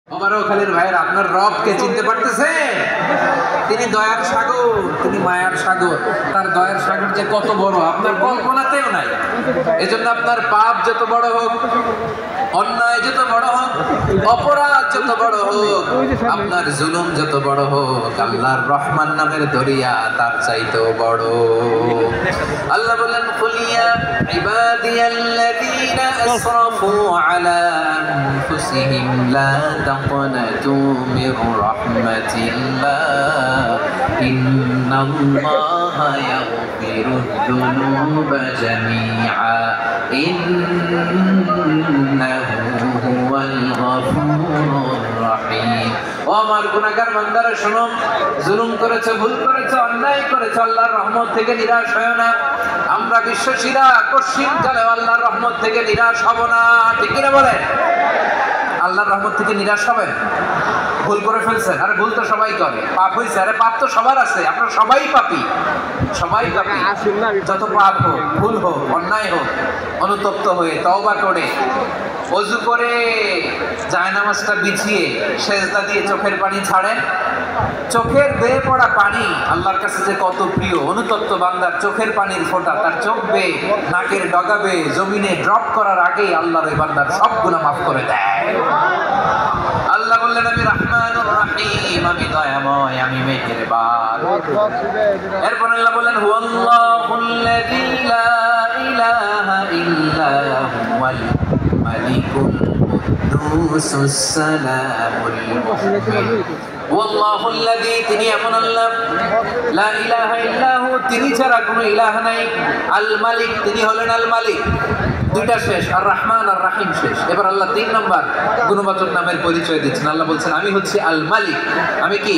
খালির ভাইয়ের আপনার রবকে চিনতে পারতেছেন? তিনি দয়ার সাগর, তিনি মায়ার সাগর। তার দয়ার সাগর যে কত বড় আপনার কল্পনাতেও নাই। এজন্য আপনার পাপ যত বড় হোক, অন্যায় যত বড় হোক, অপরাধ যত বড় হোক, আপনার জুলুম যত বড় হোক, আল্লাহর রহমান নামের দরিয়া তার চাইতেও বড়। আল্লাহ বলেন, কুলিয়া ইবাদিয়াল্লাযীনা আসরাফু আলা আনফুসিহিম লা তাকনাতু মির রাহমাতিল্লাহ ইন্নাল্লাহা ইয়াগফিরুদ যুনুবা জামিআ ইন্নাহু হুয়াল গফুরুর রহিম। ও আমার গুনাহগার বান্দারা শোনো, জুলুম করেছে, ভুল করেছে, অন্যায় করেছে, আল্লাহর রহমত থেকে নিরাশ হয় না। আমরা বিশ্বাসীরা কশিনকালে আল্লাহর রহমত থেকে নিরাশ হব না, ঠিক কিনা বলেন? আল্লাহর রহমত থেকে নিরাশ হবেন? ভুল করে ফেলছেন, আরে ভুল তো সবাই করে। পাপ হয়েছে, আরে পাপ তো সবার আছে, আপনারা সবাই পাপী, সবাই পাপী। যত পাপ হোক, ভুল হোক, অন্যায় হোক, অনুতপ্ত হয়ে তওবা করে ওযু করে জায়নামাজটা বিছিয়ে সেজদা দিয়ে চোখের পানি ছাড়েন। চোখের বেয়ে পড়া পানি আল্লাহর কাছে যে কত প্রিয়। অনুতপ্ত বান্দার চোখের পানির ফোঁটা তার চোখ বেয়ে, নাকের ডগা বেয়ে জমিনে ড্রপ করার আগেই আল্লাহর ওই বান্দার সব গুনাহ মাফ করে দেয়। আল্লাহ বললেন, আমি রহমানুর রহিম, আমি দয়াময়, আমি মেহেরবান। এরপর আল্লাহ বললেন, হুয়াল্লাহুল্লাযী লা ইলাহা ইল্লা হুয়াল মালিকুল কুদ্দুসুস সালামুল মুমিন। ওয়াল্লাহুল্লাযী, তিনি এমন আল্লাহ, লা ইলাহা ইল্লা হু, তিনি ছাড়া কোনো ইলাহ নাই। আল মালিক, তিনি হলেন আল মালিক। দুইটা শেষ, আর রহমান আর রাহিম শেষ। এবার আল্লাহ 3 নম্বর গুণবাচক নামের পরিচয় দিচ্ছেন। আল্লাহ বলছেন, আমি হচ্ছি আল মালিক। আমি কি?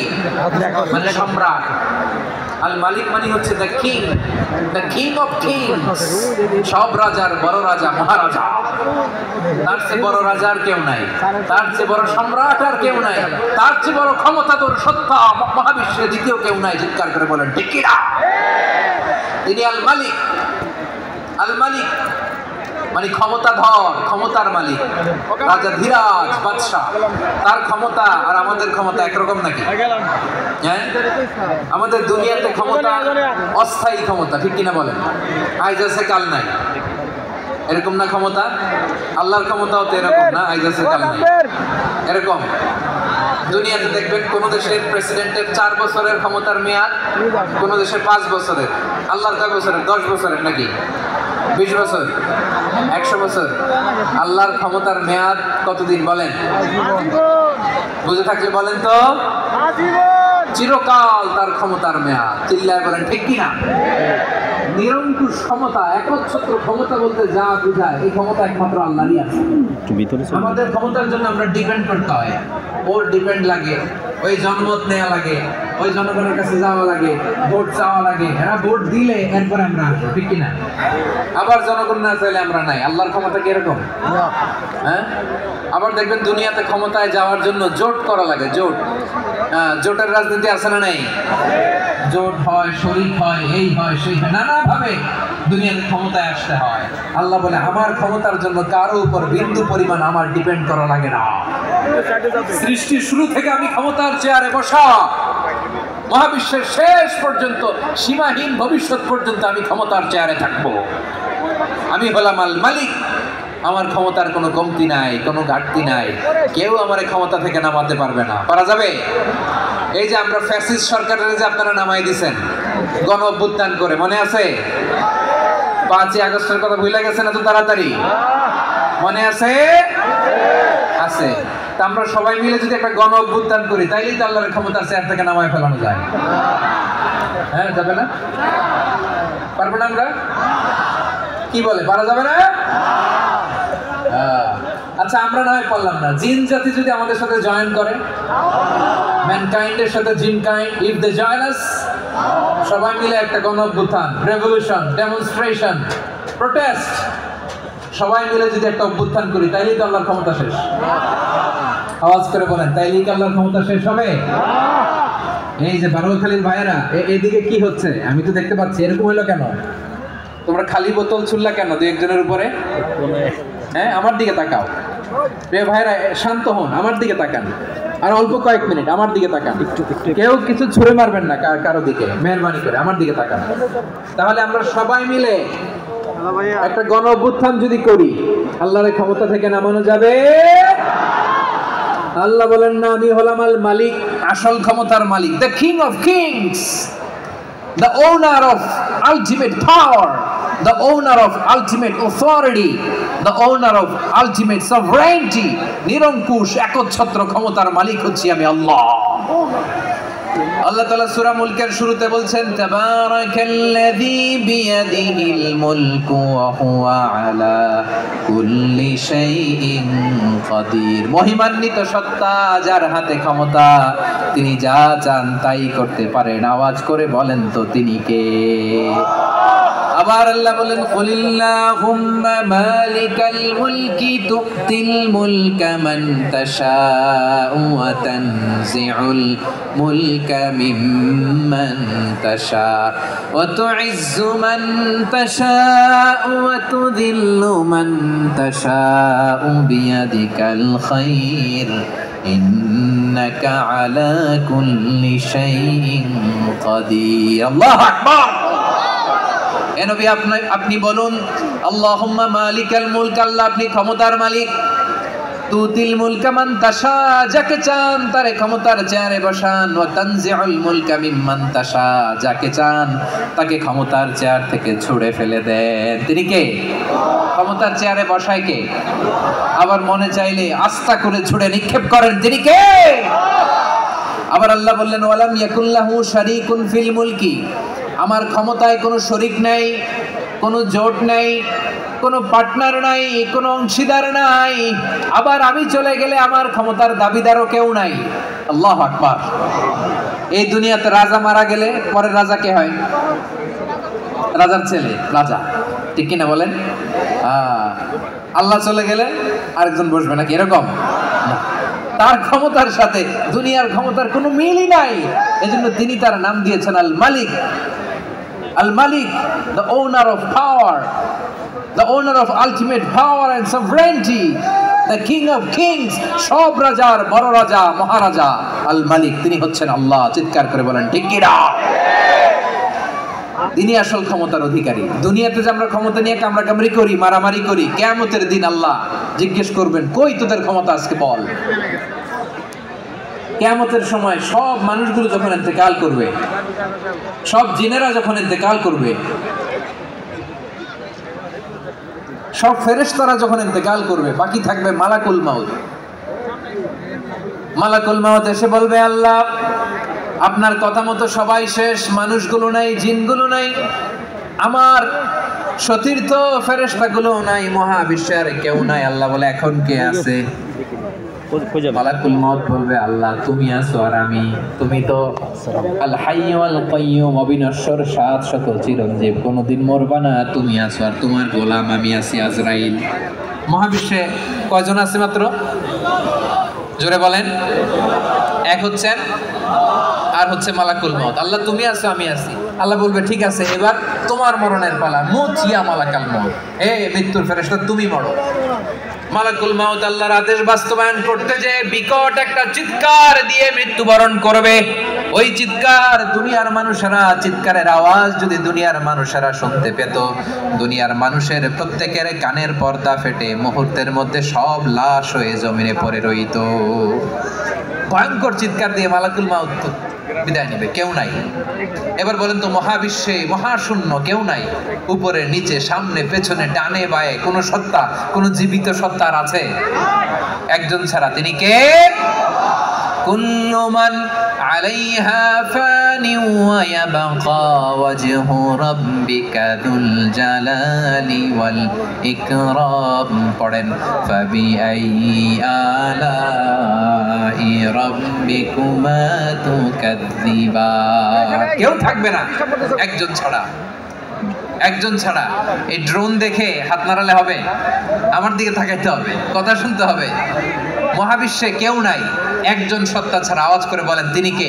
মানে সম্রাট। আল মালিক মানে হচ্ছে the king, the king of kings. সব রাজার বড় রাজা, মহারাজা। তার চেয়ে বড় রাজা আর কেউ নাই, তার চেয়ে বড় সম্রাট আর কেউ নাই, তার চেয়ে বড় ক্ষমতাধর সত্তা মহাবিশ্বে দ্বিতীয় কেউ নাই। চিৎকার করে বলেন ঠিক কিনা? তিনি আল মালিক। আল মালিক মানে ক্ষমতাধর, ক্ষমতার মালিক, রাজা ধীরাজ বাদশাহ। তার ক্ষমতা আর আমাদের ক্ষমতা একরকম নাকি? হ্যাঁ, আমাদের দুনিয়াতে ক্ষমতা অস্থায়ী ক্ষমতা, ঠিক কিনা বলেন? আজ আছে কাল নাই, এরকম না ক্ষমতা? আল্লাহর ক্ষমতাও তো এরকম না, আজ আছে কাল নাই, এরকম। দুনিয়াতে দেখবেন কোন দেশের প্রেসিডেন্টের 4 বছরের ক্ষমতার মেয়াদ, কোন দেশের 5 বছরের। আল্লাহর কয় বছরের? 10 বছরের নাকি 20 বছর, 100 বছর। আল্লাহর ক্ষমতার মেয়াদ কতদিন বলেন? বুঝে থাকলে বলেন তো। চিরকাল তার ক্ষমতার মেয়াদ। চিল্লায় বলেন ঠিক কিনা? নিরঙ্কুশ ক্ষমতা, একচ্ছত্র ক্ষমতা বলতে যা বোঝায়, এই ক্ষমতা একমাত্র আল্লাহরই আছে। আমাদের ক্ষমতার জন্য আমরা ডিপেন্ড করতে হয়, ওর ডিপেন্ড লাগে, ওই জনমত নেওয়া লাগে, ওই জনগণের কাছে যাওয়া লাগে, ভোট চাওয়া লাগে। এরা ভোট দিলে এরপরে আমরা আসবো, ঠিক কিনা? আবার জনগণ না চাইলে আমরা নাই। আল্লাহর ক্ষমতা কি এরকম? হ্যাঁ। আবার দেখবেন দুনিয়াতে ক্ষমতায় যাওয়ার জন্য জোট করা লাগে, জোট। জোটের রাজনীতি আছে না নাই? জোট হয়, শরীক হয়, এই হয়, সেই হয়, নানাভাবে দুনিয়াতে ক্ষমতায় আসতে হয়। আল্লাহ বলে, আমার ক্ষমতার জন্য কারো উপর বিন্দু পরিমাণ আমার ডিপেন্ড করা লাগে না। সৃষ্টির শুরু থেকে আমি ক্ষমতার চেয়ারে বসা, মহাবিশ্বের শেষ পর্যন্ত, সীমাহীন ভবিষ্যৎ পর্যন্ত আমি ক্ষমতার চেয়ারে থাকবো। আমি হলাম আল মালিক। আমার ক্ষমতার কোনো কমতি নাই, কোনো ঘাটতি নাই। কেউ আমার ক্ষমতা থেকে নামাতে পারবে না। পারা যাবে? এই যে আমরা ফ্যাসিস্ট সরকারের যে আপনারা নামাই দিছেন গণ অভ্যুত্থান করে, মনে আছে? 5ই আগস্টের কথা ভুলে গেছেন এত তাড়াতাড়ি? মনে আছে? আছে। তা আমরা সবাই মিলে যদি একটা গণ অভ্যুত্থান করি, তাইলেই তো আল্লাহর ক্ষমতার চেয়ার থেকে নামায় ফেলানো যায়। হ্যাঁ, যাবে না? পারবো না আমরা? কি বলে, পারা যাবে না? আচ্ছা, আমরা না হয় পারলাম না, জিন জাতি যদি আমাদের সাথে জয়েন করে, ম্যানকাইন্ডের সাথে জিনকাইন্ড, ইফ দে জয়েন আস, সবাই মিলে একটা গণ অভ্যুত্থান, রেভলিউশন, ডেমনস্ট্রেশন, প্রোটেস্ট, সবাই মিলে যদি একটা অভ্যুত্থান করি, তাইলেই তো আল্লাহর ক্ষমতা শেষ। আওয়াজ করে বলেন, তাইলেই কি আল্লাহর ক্ষমতা শেষ হবে? এই যে বারোখালীর ভাইয়েরা, এদিকে কি হচ্ছে আমি তো দেখতে পাচ্ছি, এরকম হইলো কেন? তোমরা খালি বোতল ছুড়লা কেন 2-1 জনের উপরে? হ্যাঁ, আমার দিকে তাকাও। প্রিয় ভাইরা শান্ত হন, আমার দিকে তাকান, আর অল্প কয়েক মিনিট আমার দিকে তাকান। কেউ কিছু ছুঁড়ে মারবেন না কারো দিকে, মেহরবানি করে আমার দিকে তাকান। তাহলে আমরা সবাই মিলে একটা গণ অভ্যুত্থান যদি করি, আল্লাহর ক্ষমতা থেকে নামানো যাবে। আল্লাহ বলেন না, আমি হলাম আল মালিক, আসল ক্ষমতার মালিক, the king of kings, the owner of ultimate power, the owner of ultimate authority, the owner of ultimate sovereignty, নিরঙ্কুশ একচ্ছত্র ক্ষমতার মালিক হচ্ছি আমি আল্লাহ। আল্লাহ তাআলা সূরা মুলকের শুরুতে বলছেন, তাবারাকাল্লাযী বিয়াদিহিল মুলকু ওয়া হুয়া আলা কুল্লি শাইইন কাদির। মহিমান্বিত সত্তা, যার হাতে ক্ষমতা, তিনি যা চান তাই করতে পারেন। আওয়াজ করে বলেন তো তিনি কে? আবার আল্লাহ বলেন, কুলিল্লাহুম্মা মালিকাল মুলকি তুতিল মুলকা মান তাশাউ ওয়া তানজিউল মুলকা মিম্মান তাশা ওয়া তুইজ্জু মান তাশাউ ওয়া তুযিল্লু মান তাশাউ বিয়াদিকাল খায়র ইন্নাকা আলা কুল্লি শাইইন কাদির। আল্লাহু আকবার। এ নবী, আপনি বলুন, আল্লাহুম্মা মালিকাল মুলক, আল্লাহ আপনি ক্ষমতার মালিক। তুতিল মুলকা মান তাশা, যাকে চান তারে ক্ষমতার চেয়ারে বসান। ওয়া তানজিউল মুলকা মিম্মান তাশা, যাকে চান তাকে ক্ষমতার চেয়ার থেকে ছুঁড়ে ফেলে দেন। তিনি কে? ক্ষমতার চেয়ারে বসায় কে? আবার মনে চাইলে আস্থা করে ছুঁড়ে নিক্ষেপ করেন, তিনি কে? আবার আল্লাহ বললেন, ওয়ালাম ইয়াকুল্লাহু শারীকুন ফিল মুলকি, আমার ক্ষমতায় কোনো শরীক নাই, কোনো জোট নাই, কোনো পার্টনার নাই, কোনো অংশীদার নাই। আবার আমি চলে গেলে আমার ক্ষমতার দাবিদারও কেউ নাই। আল্লাহু আকবার। এই দুনিয়াতে রাজা মারা গেলে পরের রাজা কে হয়? রাজার ছেলে, রাজা। ঠিক কিনা বলেন? আল্লাহ চলে গেলে আরেকজন বসবে নাকি? এরকম না। তার ক্ষমতার সাথে দুনিয়ার ক্ষমতার কোনো মিলই নাই। এজন্য তিনি তার নাম দিয়েছেন আল মালিক। Al Malik, the owner of power, the owner of ultimate power and sovereignty, the king of kings, সব রাজার বড় রাজা, মহারাজা আল মালিক, তিনি হচ্ছেন আল্লাহ। চিৎকার করে বলেন ঠিক কি না? তিনি আসল ক্ষমতার অধিকারী। দুনিয়াতে যে আমরা ক্ষমতা নিয়ে কামড়াকামড়ি করি, মারামারি করি, কিয়ামতের দিন আল্লাহ জিজ্ঞেস করবেন, কই তোদের ক্ষমতা আজকে বল। কিয়ামতের সময় সব মানুষগুলো যখন ইন্তেকাল করবে, সব জিনেরা যখন ইন্তেকাল করবে, সব ফেরেশতারা যখন ইন্তেকাল করবে, বাকি থাকবে মালাকুল মাউত। মালাকুল মাউত এসে বলবে, আল্লাহ আপনার কথা মতো সবাই শেষ, মানুষগুলো নাই, জিনগুলো নাই, আমার সতীর্থ ফেরেশতাগুলো নাই, মহাবিশ্বের কেউ নাই। আল্লাহ বলে, এখন কে আছে? মালাকুল মাউত বলবে, আল্লাহ তুমি আছো আর আমি। তুমি তো আল হাইয়্যু ওয়াল কাইয়্যুম, অবিনশ্বর, শাশ্বত, চিরঞ্জীব, কোনোদিন মরবা না। তুমি আছো আর তোমার গোলাম আমি আছি আজরাইল। মহাবিশ্বে কয়জন আছে মাত্র? জোরে বলেন। এক হচ্ছেন, আর হচ্ছে মালাকুল মাউত। আল্লাহ তুমি আছো আমি আছি। আল্লাহ বলবে, ঠিক আছে, এবার তোমার মরণের পালা। মুত ইয়া মালাকাল মাউত, হে মৃত্যুর ফেরেশতা তুমি মরো। মালাকুল মাউত আল্লাহর আদেশ বাস্তবায়ন করতে যে বিকট একটা চিৎকার দিয়ে মৃত্যুবরণ করবে। ওই চিৎকার দুনিয়ার মানুষেরা, চিৎকারের আওয়াজ যদি দুনিয়ার মানুষেরা শুনতে পেত, দুনিয়ার মানুষের প্রত্যেকের কানের পর্দা ফেটে মুহূর্তের মধ্যে সব লাশ হয়ে জমিনে পড়ে রইত। ভয়ঙ্কর চিৎকার দিয়ে মালাকুল মাউত বিদায় নেবে, কেউ নাই। এবার বলেন তো, মহাবিশ্বে মহাশূন্য, কেউ নাই, উপরে নিচে সামনে পেছনে ডানে বায়ে কোনো সত্তা, কোনো জীবিত সত্তার আছে? একজন ছাড়া, তিনি কে? কুল্লু মান আলাইহা ফানি ওয়া ইয়াবকা ওয়াজহু রাব্বিকা যুল জালালি ওয়াল ইকরাম। পড়েন, ফাবিআইয়ি আলাই রাব্বিকুমা তুকাযযিবান। কেউ থাকবে না একজন ছাড়া, একজন ছাড়া। এই ড্রোন দেখে হাত নাড়ালে হবে? আমার দিকে তাকাইতে হবে, কথা শুনতে হবে। মহাবিশ্বে কেউ নাই একজন সত্তা ছাড়া। আওয়াজ করে বলেন, তিনি কে?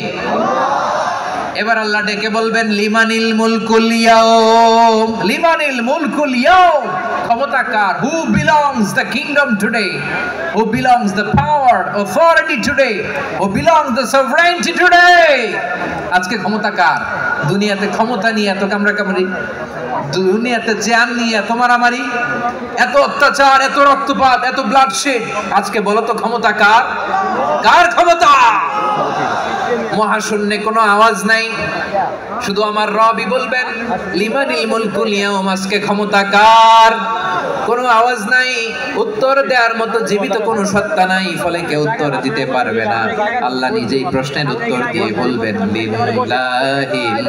এবার আল্লাহ ডেকে বলবেন, লিমানিল মুলকুল ইয়াউম, লিমানিল মুলকুল ইয়াউম, ক্ষমতা কার? Who belongs the kingdom today? Who belongs the power, authority today? Who belongs the sovereignty today? আজকে ক্ষমতা কার? দুনিয়াতে ক্ষমতা নিয়ে এত কামড়াকামড়ি, দুনিয়াতে জান নিয়ে এত মারামারি, এত অত্যাচার, এত রক্তপাত, এত ব্লাডশেড। আজকে বলো তো ক্ষমতা কার? কার ক্ষমতা? মহাশূন্যে কোনো আওয়াজ নাই, শুধু আমার রবই বলবেন লিমানিল মুলকুল ইয়াউম, আজকে ক্ষমতা কার? কোনো আওয়াজ নাই, উত্তর দেওয়ার মতো জীবিত কোনো সত্তা নাই, ফলে কেউ উত্তর দিতে পারবে না। আল্লাহ নিজেই প্রশ্নের উত্তর দিয়ে বলবেন লিল্লাহিল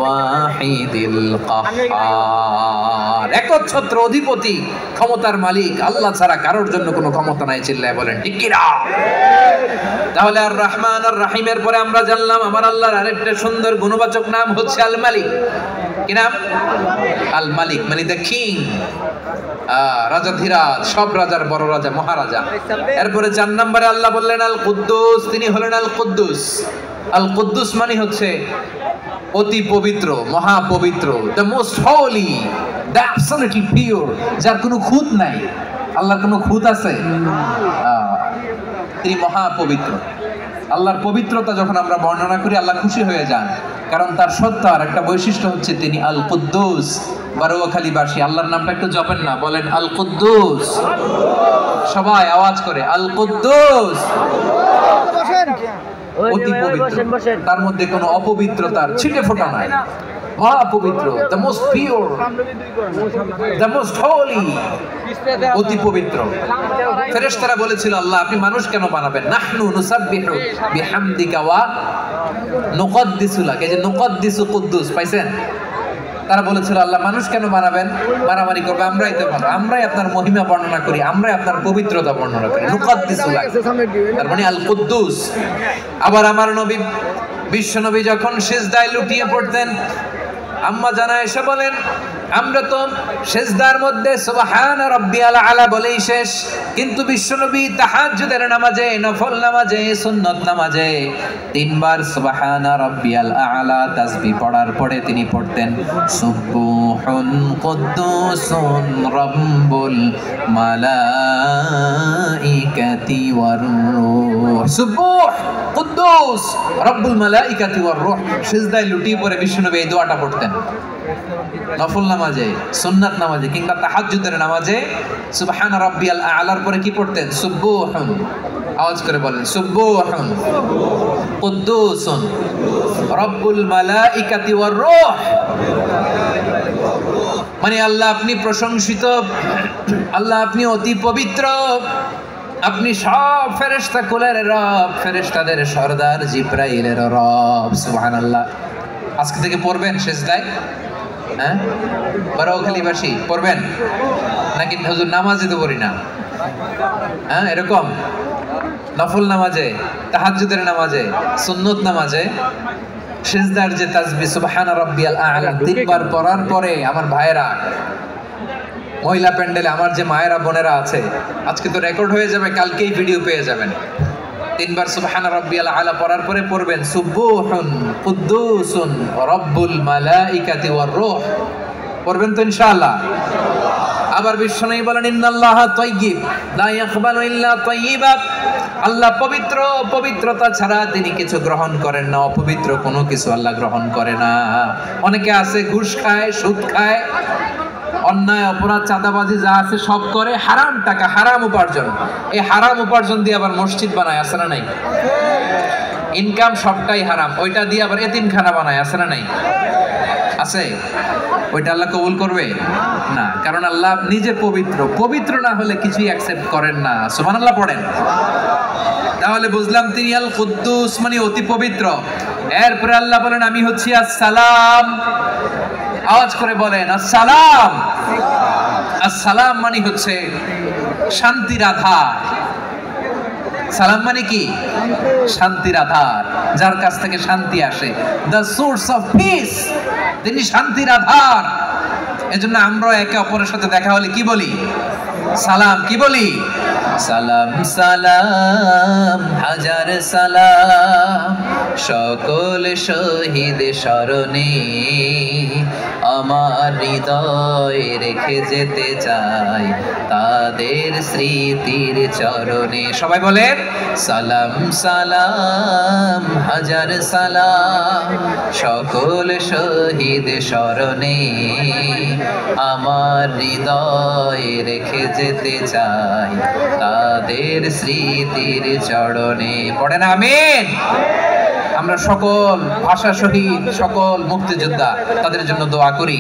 ওয়াহিদিল কাহ্হার, একচ্ছত্র অধিপতি, ক্ষমতার মালিক আল্লাহ ছাড়া কারোর জন্য কোনো ক্ষমতা নাই। চিল্লায় বলেন ঠিক কি না? তাহলে আর রহমান আর রহিমের পরে আমরা জানলাম আমার আল্লাহর আরেকটা সুন্দর গুণবাচক নাম হচ্ছে আল মালিক। কি নাম? আল মালিক, মানে দ্য কিং, রাজাধিরাজ, সব রাজার বড় রাজা, মহারাজা। এরপরে 4 নম্বরে আল্লাহ বললেন আল কুদ্দুস, তিনি হলেন আল কুদ্দুস। আল কুদ্দুস মানে হচ্ছে অতি পবিত্র, মহা পবিত্র, the most Holi, the absolutely pure, যার কোনো খুঁত নাই। আল্লাহর কোনো খুঁত আছে? তিনি মহা পবিত্র। আল্লাহর পবিত্রতা যখন আমরা বর্ণনা করি আল্লাহ খুশি হয়ে যান, কারণ তার সত্তার একটা বৈশিষ্ট্য হচ্ছে তিনি আল কুদ্দুস। বারোয়াখালীবাসী আল্লাহর নামটা একটু জপেন না, বলেন আল কুদ্দুস, সবাই আওয়াজ করে আল কুদ্দুস। অতি পবিত্র, তার মধ্যে কোনো অপবিত্রতার ছিটে ফোঁটা নাই, মহা পবিত্র, the most pure, the most holy, অতি পবিত্র। ফেরেশতারা বলেছিল আল্লাহ আপনি মানুষ কেন বানাবেন? নাহনু নুসাব্বিহু বিহামদিকা ওয়া নুকদ্দিসু লাক, এই যে নুকদ্দিসু কুদ্দুস পাইছেন? তারা বলেছিল আল্লাহ মানুষ কেন বানাবেন? মারামারি করবে, আমরাই তো ভালো, আমরাই আপনার মহিমা বর্ণনা করি, আমরাই আপনার পবিত্রতা বর্ণনা করি। নুকদ্দিসু লাক, তার মানে আল কুদ্দুস। আবার আমার নবী, বিশ্ব নবী যখন সিজদায় লুটিয়ে পড়তেন, আম্মা জানা এসে বলেন আমরা তো সিজদার মধ্যে সুবহানা রাব্বিয়াল আলা বলেই শেষ, কিন্তু বিশ্বনবী তাহাজ্জুদের নামাজে, নফল নামাজে, সুন্নত নামাজে 3 বার সুবহানা রাব্বিয়াল আলা তাসবিহ পড়ার পরে তিনি পড়তেন সুবহুন কুদ্দুসুন রাব্বুল মালাইকাতি ওয়ার রূহ, সুবহ কুদ্দুস রাব্বুল মালাইকাতি ওয়ার রূহ। সিজদায় লুটিয়ে পড়ে বিশ্বনবী এই দোয়াটা পড়তেন। নফল নামাজে, সুন্নাত নামাজে কিংবা তাহাজ্জুদের নামাজে সুবহান রাব্বিয়াল আলার পরে কি পড়তেন? সুবহুন, আওয়াজ করে বলেন সুবহুন কুদ্দুসুন রাব্বুল মালাইকাতি ওয়ার রূহ। মানে আল্লাহ আপনি প্রশংসিত, আল্লাহ আপনি অতি পবিত্র, আপনি সব ফেরেশতা কুলের রব, ফেরেশতাদের সরদার জিবরাইলের রব। সুবহানাল্লাহ। আজকে থেকে পড়বেন সিজদায়? হ্যাঁ, বারোখালীবাসী পড়বেন নাকি হুজুর নামাজে তো পড়ি না? হ্যাঁ, এরকম নফল নামাজে, তাহাজ্জুদের নামাজে, সুন্নত নামাজে সিজদার যে তাসবিহ সুবহানা রাব্বিয়াল আ'লা 3 বার পড়ার পরে আমার ভাইয়েরা, মহিলা প্যান্ডেলে আমার যে মায়েরা বোনেরা আছে, আজকে তো রেকর্ড হয়ে যাবে, কালকেই ভিডিও পেয়ে যাবেন। 3 বার সুবহানা রাব্বিয়াল আ'লা পড়ার পরে পড়বেন সুবহুন কুদ্দুসুন রাব্বুল মালাইকাতি ওয়ার রূহ। পড়বেন তো ইনশাআল্লাহ? আবার বিশ্বনবী বলেন ইন্নাল্লাহা তাইয়্যিব লা ইয়াকবালু ইল্লা তাইয়্যিবা, আল্লাহ পবিত্র, পবিত্রতা ছাড়া তিনি কিছু গ্রহণ করেন না, অপবিত্র কোনো কিছু আল্লাহ গ্রহণ করে না। অনেকে আছে ঘুষ খায়, সুদ খায়, অন্যায় অপরাধ চাঁদাবাজি যা আছে সব করে, হারাম টাকা, হারাম উপার্জন, এই হারাম উপার্জন দিয়ে আবার মসজিদ বানায়, আছে না নাই? ইনকাম সবটাই হারাম, ওইটা দিয়ে আবার এতিমখানা বানায়, আছে না নাই? আছে। ওইটা আল্লাহ কবুল করবে না, কারণ আল্লাহ নিজে পবিত্র, পবিত্র না হলে কিছুই অ্যাকসেপ্ট করেন না। সুবহানাল্লাহ পড়েন। তাহলে বুঝলাম তিনি আল কুদ্দুস মানে অতি পবিত্র। এরপরে আল্লাহ বলেন আমি হচ্ছি আসসালাম। আওয়াজ করে বলেন আসসালাম। আসসালাম মানে হচ্ছে শান্তির আধার। সালাম মানে কি? শান্তির আধার, যার কাছ থেকে শান্তি আসে, দ্য সোর্স অফ পিস, তিনি শান্তির আধার। এজন্য আমরা একে অপরের সাথে দেখা হলে কি বলি? সালাম কি বলি? সালাম সালাম হাজার সালাম সকল শহীদ স্মরণে আমার হৃদয় রেখে যেতে চাই তাদের স্মৃতির চরণে। সবাই বলেন সালাম সালাম হাজার সালাম সকল শহীদ স্মরণে আমার হৃদয় রেখে যেতে চাই তাদের স্মৃতির চরণে। পড়েন আমিন। আমরা সকল ভাষা শহীদ, সকল মুক্তিযোদ্ধা তাদের জন্য দোয়া করি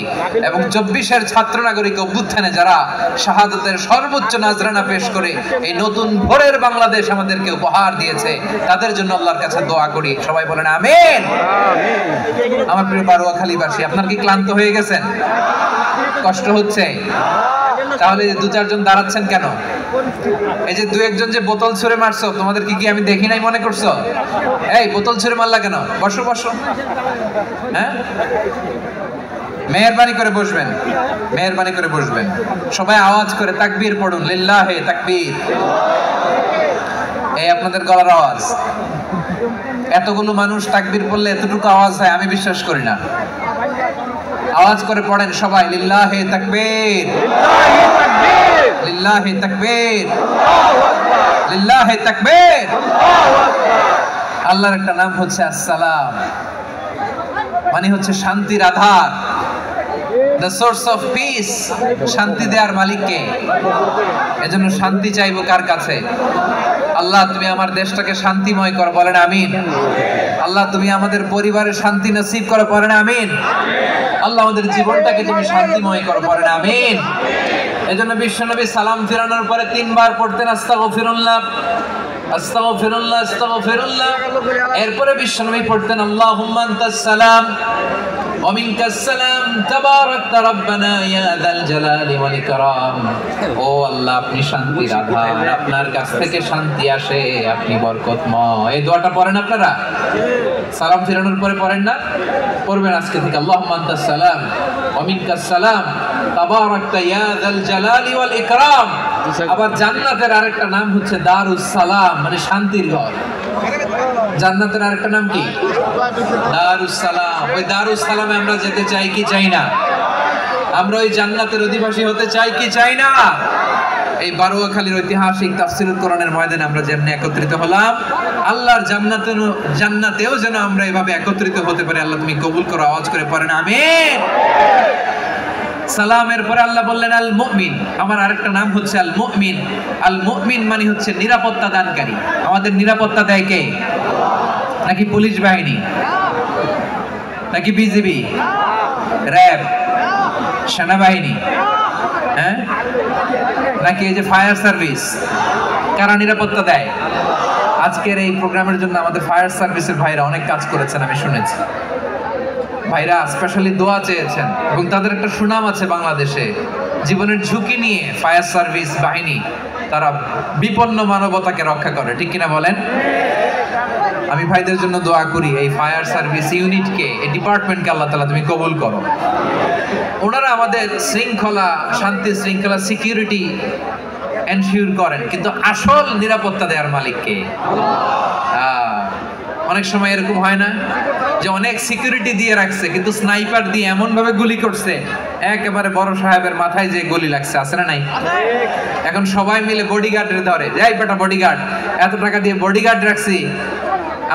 এবং 24-এর ছাত্র নাগরিক অভ্যুত্থানে যারা শাহাদাতের সর্বোচ্চ নাজরানা পেশ করে এই নতুন ভোরের বাংলাদেশ আমাদেরকে উপহার দিয়েছে তাদের জন্য আল্লাহর কাছে দোয়া করি। সবাই বলেন আমিন। আমার প্রিয় বারোয়াখালীবাসী, আপনার কি ক্লান্ত হয়ে গেছেন? কষ্ট হচ্ছে? তাহলে 2-4 জন দাঁড়াচ্ছেন কেন? এই যে 2-1 জন যে বোতল ছুঁড়ে মারছো, তোমাদের কি আমি দেখি নাই মনে করছো? এই বোতল ছুঁড়ে মারলা কেন? বসো বসো। হ্যাঁ, মেহেরবানি করে বসবেন, মেহেরবানি করে বসবেন। সবাই আওয়াজ করে তাকবীর পড়ুন, লিল্লাহে তাকবীর। এই আপনাদের গলার আওয়াজ। এতগুলো মানুষ তাকবীর পড়লে এতটুকু আওয়াজ হয় আমি বিশ্বাস করি না। আওয়াজ করে পড়েন সবাই, লিল্লাহে তাকবীর, লিল্লাহে তাকবীর, লিল্লাহে তাকবীর। আল্লাহর একটা নাম হচ্ছে আসসালাম, মানে হচ্ছে শান্তির আধার, the source of peace, শান্তি দেওয়ার মালিককে। এজন্য শান্তি চাইবো কার কাছে? আল্লাহ তুমি আমার দেশটাকে শান্তিময় করো, বলেন আমিন। আল্লাহ তুমি আমাদের পরিবারে শান্তি নসিব করো, বলেন আমিন। আল্লাহ আমাদের জীবনটাকে তুমি শান্তিময় করো, বলেন আমিন। এজন্য বিশ্বনবী সালাম ফিরানোর পরে 3 বার পড়তেন আস্তাগফিরুল্লাহ, আস্তাগফিরুল্লাহ, আস্তাগফিরুল্লাহ। এরপরে বিশ্বনবী পড়তেন আল্লাহুম্মা আনতাস সালাম ওয়া মিনকাস সালাম তাবারাকতা রাব্বানা ইয়া যাল জালালি ওয়াল ইকরাম। ও আল্লাহ আপনি শান্তির আধার, আপনার কাছ থেকে শান্তি আসে, আপনি বরকতময়। এই দোয়াটা পড়েন আপনারা? সালাম ফিরানোর পরে পড়েন না? পড়বেন আজকে থেকে। আল্লাহুম্মা আনতাস সালাম ওয়া মিনকাস সালাম তাবারাকতা ইয়া যাল জালালি ওয়াল ইকরাম। আবার জান্নাতের আরেকটা নাম হচ্ছে দারুস সালাম, মানে শান্তির ঘর। জান্নাতের আরেকটা নাম কি? দারুস সালাম। ওই দারুস সালামে আমরা যেতে চাই কি চাই না? আমরা ওই জান্নাতের অধিবাসী হতে চাই কি চাই না? এই বারোয়াখালীর ঐতিহাসিক তাফসীরুল কোরআনের ময়দানে আমরা যেমনি একত্রিত হলাম, আল্লাহর জান্নাতেও যেন আমরা এভাবে একত্রিত হতে পারি। আল্লাহ তুমি কবুল করো। আওয়াজ করে পড়েন আমিন। সালামের পরে আল্লাহ বললেন আল মুমিন। আমার আরেকটা নাম হচ্ছে আল মুমিন। আল মুমিন মানে হচ্ছে নিরাপত্তা দানকারী। আমাদের নিরাপত্তা দেয় কে? নাকি পুলিশ বাহিনী, নাকি বিজিবি, র্যাব, সেনাবাহিনী, হ্যাঁ, নাকি এই যে ফায়ার সার্ভিস? কারা নিরাপত্তা দেয়? আজকের এই প্রোগ্রামের জন্য আমাদের ফায়ার সার্ভিসের ভাইরা অনেক কাজ করেছেন, আমি শুনেছি। ভাইরা স্পেশালি দোয়া চেয়েছেন এবং তাদের একটা সুনাম আছে বাংলাদেশে। জীবনের ঝুঁকি নিয়ে ফায়ার সার্ভিস বাহিনী তারা বিপন্ন মানবতাকে রক্ষা করে, ঠিক কিনা বলেন? আমি ভাইদের জন্য দোয়া করি, এই ফায়ার সার্ভিস ইউনিটকে, এই ডিপার্টমেন্টকে আল্লাহ তাআলা তুমি কবুল করো। ওনারা আমাদের শৃঙ্খলা, শান্তি শৃঙ্খলা, সিকিউরিটি এনশিওর করেন, কিন্তু আসল নিরাপত্তা দেওয়ার মালিক কে? অনেক সময় এরকম হয় না যে অনেক সিকিউরিটি দিয়ে রাখছে কিন্তু স্নাইপার দিয়ে এমন ভাবে গুলি করছে একেবারে বড় সাহেবের মাথায় যে গুলি লাগছে, আছে না নাই? এখন সবাই মিলে বডিগার্ডের ধরে, যাই বেটা বডিগার্ড, এত টাকা দিয়ে বডিগার্ড রাখছি,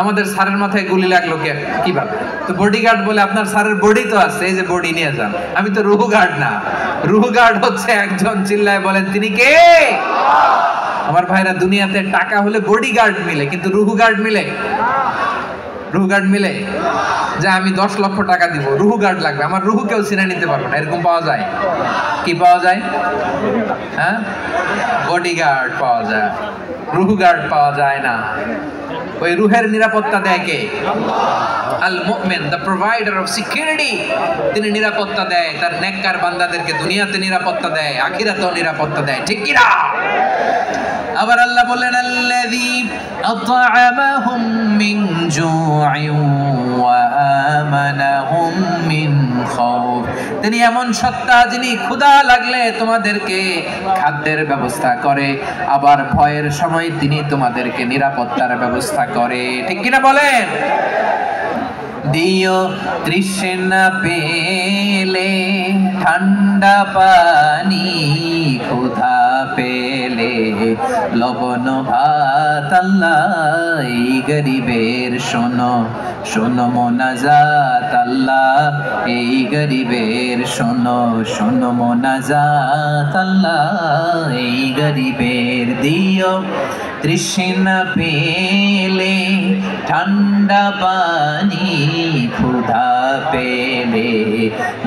আমাদের স্যারের মাথায় গুলি লাগলো কিভাবে? তো বডিগার্ড বলে আপনার স্যারের বডি তো আছে, এই যে বডি নিয়ে যান। আমি তো রুহু গার্ড না, রুহু গার্ড হচ্ছে একজন, চিল্লায় বলেন তিনি কে? আমার ভাইরা, দুনিয়াতে টাকা হলে বডিগার্ড মিলে, কিন্তু রুহু গার্ড মিলে? রুহু গার্ড মিলে? যে আমি 10 লক্ষ টাকা দিব, রুহু গার্ড লাগবে, আমার রুহু কেউ চিনে নিতে পারবে না, এরকম পাওয়া যায়? কি পাওয়া যায়? হ্যাঁ, বডিগার্ড পাওয়া যায়, রুহু গার্ড পাওয়া যায় না। ওই রুহের নিরাপত্তা দেয় কে? আল মুমিন, দ্য প্রোভাইডার অফ সিকিউরিটি। তিনি নিরাপত্তা দেয় তার নেককার বান্দাদেরকে, দুনিয়াতে নিরাপত্তা দেয়, আখিরাতেও নিরাপত্তা দেয়, ঠিক কি না? আবার আল্লাহ বলেন আল্লাযী আত'আমাহুম মিন জু'ইন ওয়া আমানাহুম মিন খাউফ। তিনি এমন সত্তা যিনি ক্ষুধা লাগলে তোমাদেরকে খাদ্যের ব্যবস্থা করে, আবার ভয়ের সময় তিনি তোমাদেরকে নিরাপত্তার ব্যবস্থা করে। ঠিক কিনা বলেন? দিও তৃষ্ণা পেলে ঠান্ডা পানি, ক্ষুধা পেলে লবণ ভাত, আল্লাহ এই গরিবের শোনো শোনো মোনাজাত, আল্লাহ এই গরিবের শোনো শোনো মোনাজাত, আল্লাহ এই গরিবের। দিও তৃষ্ণা পেলে ঠান্ডা পানি, ক্ষুধা পেলে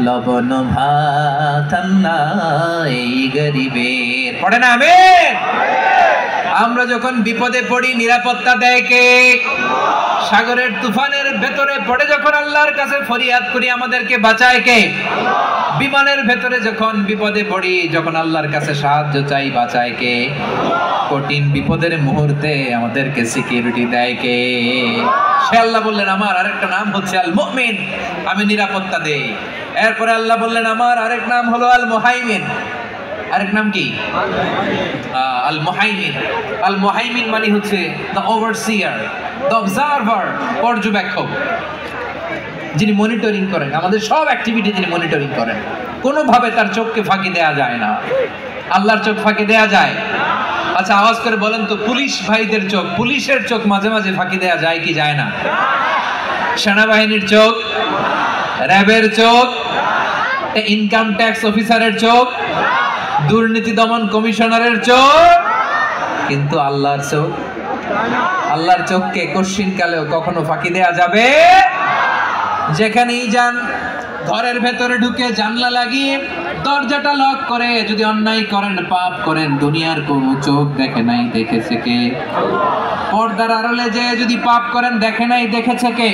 লবণ ভাত, আল্লাহ এই গরিবের। পড়ে না আমিন? আমরা যখন বিপদে পড়ি নিরাপত্তা দেয় কে? সাগরের তুফানের ভেতরে পড়ে যখন আল্লাহর কাছে ফরিয়াদ করি আমাদেরকে বাঁচায় কে? বিমানের ভেতরে যখন বিপদে পড়ি, যখন আল্লাহর কাছে সাহায্য চাই, বাঁচায় কে? কঠিন বিপদের মুহূর্তে আমাদেরকে সিকিউরিটি দেয় কে? সে আল্লাহ বললেন আমার আরেকটা নাম হচ্ছে আল মুমিন, আমি নিরাপত্তা দেই। এরপরে আল্লাহ বললেন আমার আরেক নাম হলো আল মুহাইমিন। আরেক নাম কি? আল মুহাইমিন। আল মুহাইমিন মানে হচ্ছে দ্য ওভারসিয়ার, দ্য অবজারভার, পর্যবেক্ষক, যিনি মনিটরিং করেন আমাদের সব অ্যাক্টিভিটি, যিনি মনিটরিং করেন। কোনোভাবে তার চোখকে ফাঁকি দেয়া যায় না। আল্লাহর চোখ ফাঁকি দেয়া যায়? আচ্ছা আওয়াজ করে বলেন তো, পুলিশ ভাইদের চোখ, পুলিশের চোখ মাঝে মাঝে ফাঁকি দেয়া যায় কি যায় না? সেনাবাহিনীর চোখ, র্যাবের চোখ, ইনকাম ট্যাক্স অফিসারের চোখ, দুর্নীতি দমন কমিশনারের চোখ, কিন্তু আল্লাহর চোখ? আল্লাহর চোখকে কশ্চিনকালেও কখনো ফাঁকি দেয়া যাবে? যেখানেই যান, ঘরের ভেতরে ঢুকে জানলা লাগিয়ে দরজাটা লক করে যদি অন্যায় করেন, পাপ করেন, দুনিয়ার কোনো চোখ দেখে নাই, দেখেছে কে? পর্দার আড়ালে যে যদি পাপ করেন, দেখে নাই, দেখেছে কে?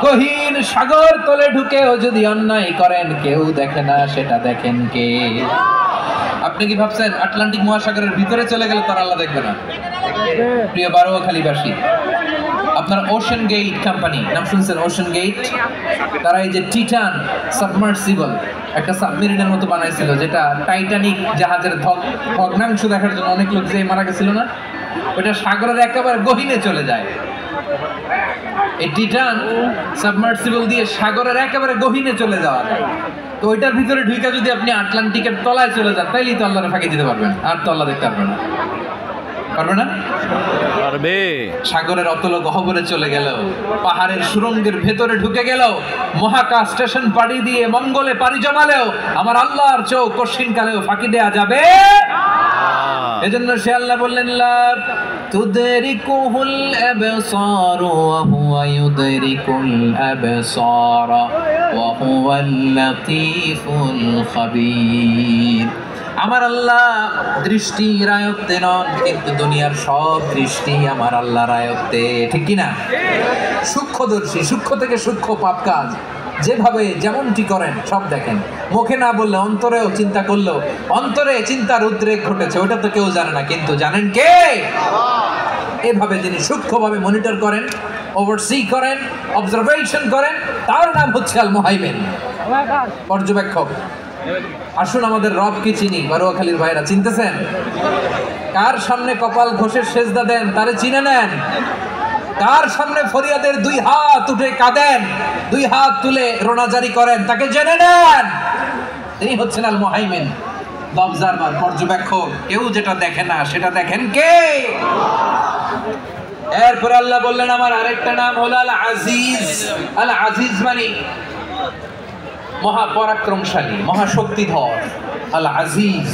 গহীন সাগর তলে ঢুকেও যদি অন্যায় করেন, কেউ দেখে না, সেটা দেখেন কে? আপনি কি ভাবছেন আটলান্টিক মহাসাগরের ভিতরে চলে গেলে তার আল্লাহ দেখবে না? প্রিয় বারোয়াখালীবাসী, আপনার ওশান গেট কোম্পানি নাম শুনছেন? ওশান গেট, তারা এই যে টিটান সাবমার্সিবল একটা সাবমেরিনের মতো বানাইছিল, যেটা টাইটানিক জাহাজের ভগ্নাংশ দেখার জন্য অনেক লোক যে মারা গেছিল না, ওটা সাগরের একেবারে গহীনে চলে যায়। এই টিটান সাবমার্সিবল দিয়ে সাগরের একেবারে গহীনে চলে যাওয়া যায়। তো ওইটার ভিতরে ঢুকে যদি আপনি আটলান্টিকের তলায় চলে যান, তাইলেই তো আল্লাহরে ফাঁকি দিতে পারবেন, আর তো আল্লাহ দেখতে পারবেন না। পারবে না? পারবে। সাগরের অতল গহ্বরে চলে গেল, পাহাড়ের সুরঙ্গের ভেতরে ঢুকে গেল, মহাকাশ স্টেশন পাড়ি দিয়ে মঙ্গলে পাড়ি জমালেও আমার আল্লাহর চোখ কশ্চিনকালেও ফাঁকি দেয়া যাবে? এজন্য সে আল্লাহ বললেন লা তুদরিকুহুল আবসার ওয়া হুয়া ইউদরিকুল আবসার ওয়া হুয়াল লাতীফুল খাবীর। আমার আল্লাহ দৃষ্টির আয়ত্তে নন, কিন্তু দুনিয়ার সব দৃষ্টি আমার আল্লাহর আয়ত্তে। ঠিক কিনা? সূক্ষ্মদর্শী, সূক্ষ্ম থেকে সূক্ষ্ম পাপ কাজ যেভাবে যেমনটি করেন সব দেখেন। মুখে না বললে অন্তরেও চিন্তা করলেও অন্তরে চিন্তার উদ্রেক ঘটেছে, ওটা তো কেউ জানে না, কিন্তু জানেন কে? এভাবে যিনি সূক্ষ্মভাবে মনিটর করেন, ওভারসি করেন, অবজারভেশন করেন, তার নাম হচ্ছে আল মুহাইমিন, পর্যবেক্ষক। আসুন আমাদের রব কি চিনি। বারোয়াখালীর ভাইরা চিনতেছেন? কার সামনে কপাল ঘষে সেজদা দেন তারে চিনে নেন। কার সামনে ফরিয়াদের দুই হাত উঠে কাঁদেন, দুই হাত তুলে রোনাজারি করেন, তাকে জেনে নেন। তিনি হচ্ছেন আল মুহাইমিন, অবজারভার, পর্যবেক্ষক। কেউ যেটা দেখে না সেটা দেখেন কে? এরপর আল্লাহ বললেন আমার আরেকটা নাম হলো আল আজিজ। আল আজিজ মানে মহাপরাক্রমশালী, মহাশক্তিধর। আল আজিজ।